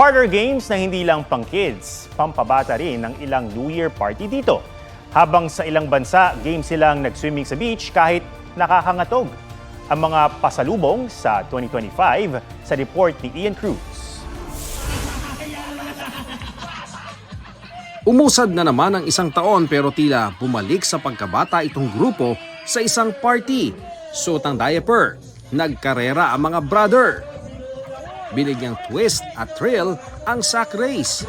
Parlor games na hindi lang pang kids, pampabata rin ng ilang New Year party dito. Habang sa ilang bansa, game silang nag-swimming sa beach kahit nakakangatog. Ang mga pasalubong sa 2025 sa report ni Ian Cruz. Umusad na naman ang isang taon pero tila bumalik sa pagkabata itong grupo sa isang party. Suot ang diaper, nagkarera ang mga brother. Binigyang twist at thrill ang sack race.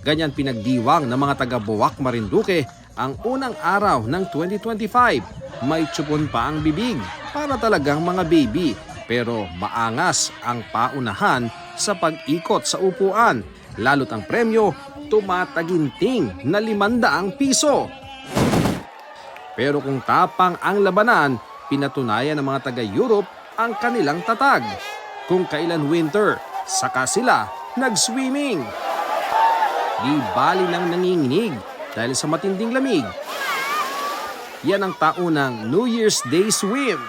Ganyan pinagdiwang ng mga taga-Buwak Marinduque ang unang araw ng 2025. May tsupon pa ang bibig para talagang mga baby pero maangas ang paunahan sa pag-ikot sa upuan. Lalo't ang premyo, tumataginting na 500 piso. Pero kung tapang ang labanan, pinatunayan ng mga taga-Europe ang kanilang tatag. Kung kailan winter, saka sila nag-swimming. Di bali nang nanginginig dahil sa matinding lamig. Yan ang taunang New Year's Day swim.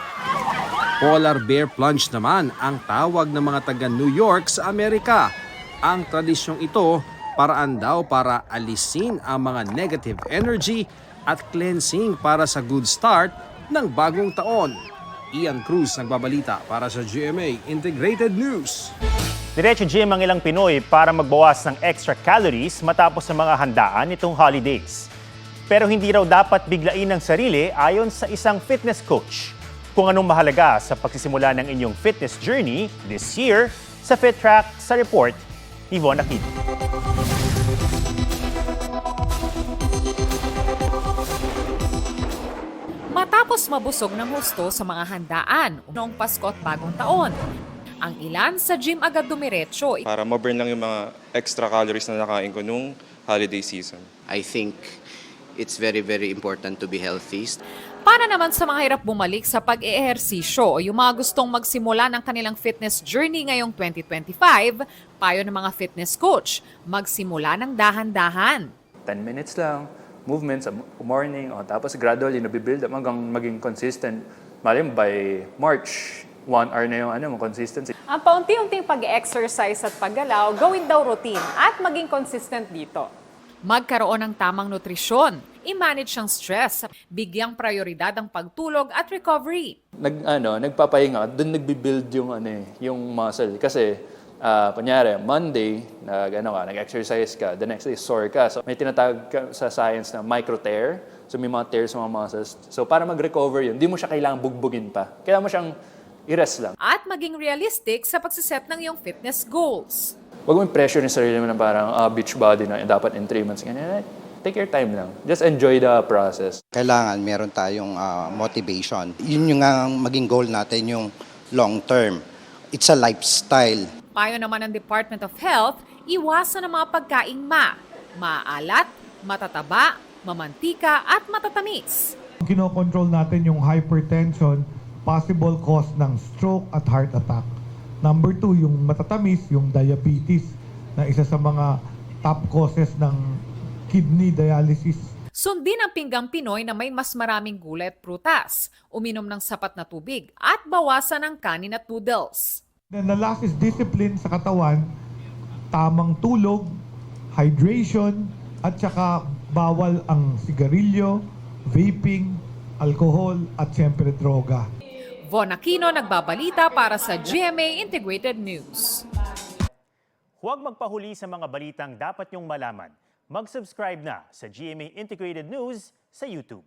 Polar bear plunge naman ang tawag ng mga taga-New York sa Amerika. Ang tradisyong ito, paraan daw para alisin ang mga negative energy at cleansing para sa good start ng bagong taon. Ian Cruz nagbabalita para sa GMA Integrated News. Diretso gym ang ilang Pinoy para magbawas ng extra calories matapos ang mga handaan nitong holidays. Pero hindi raw dapat biglain ang sarili ayon sa isang fitness coach. Kung anong mahalaga sa pagsisimula ng inyong fitness journey this year, sa Fit Track sa report ni Von Aquino. Matapos mabusog ng husto sa mga handaan noong Pasko at Bagong Taon, ang ilan sa gym agad dumiretso. Para ma-burn lang yung mga extra calories na nakain ko nung holiday season. I think it's very, very important to be healthy. Para naman sa mga hirap bumalik sa pag-eehersisyo o yung mga gustong magsimula ng kanilang fitness journey ngayong 2025, payo ng mga fitness coach, magsimula ng dahan-dahan. 10 minutes lang, movements sa morning, tapos gradually nabibuild up hanggang maging consistent. Malim by March, 1 hour na yung consistency. Ang paunti-unting pag-exercise at paggalaw, gawin daw routine at maging consistent dito. Magkaroon ng tamang nutrisyon, i-manage ang stress, bigyang prioridad ang pagtulog at recovery. Nagpapahinga, doon nagbi-build yung muscle. Kasi, kunyari, Monday, nag-exercise ka, the next day, sore ka. So, may tinatawag sa science na micro-tear. So, may mga tears sa mga muscles. So, para mag-recover yun, hindi mo siya kailangang bugbugin pa. Kailangan mo siyang i-rest lang. At maging realistic sa pagsiset ng iyong fitness goals. Huwag mo pressure yung sarili mo na parang beach body na dapat in 3 months. Ganyan. Take your time lang. Just enjoy the process. Kailangan meron tayong motivation. Yun yung maging goal natin, yung long term. It's a lifestyle. Payo naman ng Department of Health, iwasan ang mga pagkaing maalat, matataba, mamantika at matatamis. Kinokontrol natin yung hypertension, possible cause ng stroke at heart attack. Number 2, yung matatamis, yung diabetes, na isa sa mga top causes ng kidney dialysis. Sundin ang pinggang Pinoy na may mas maraming gulay at prutas, uminom ng sapat na tubig at bawasan ang kanin at noodles. Then the last is discipline sa katawan, tamang tulog, hydration, at saka bawal ang sigarilyo, vaping, alcohol, at siyempre droga. Von Aquino nagbabalita para sa GMA Integrated News. Huwag magpahuli sa mga balitang dapat niyong malaman. Mag-subscribe na sa GMA Integrated News sa YouTube.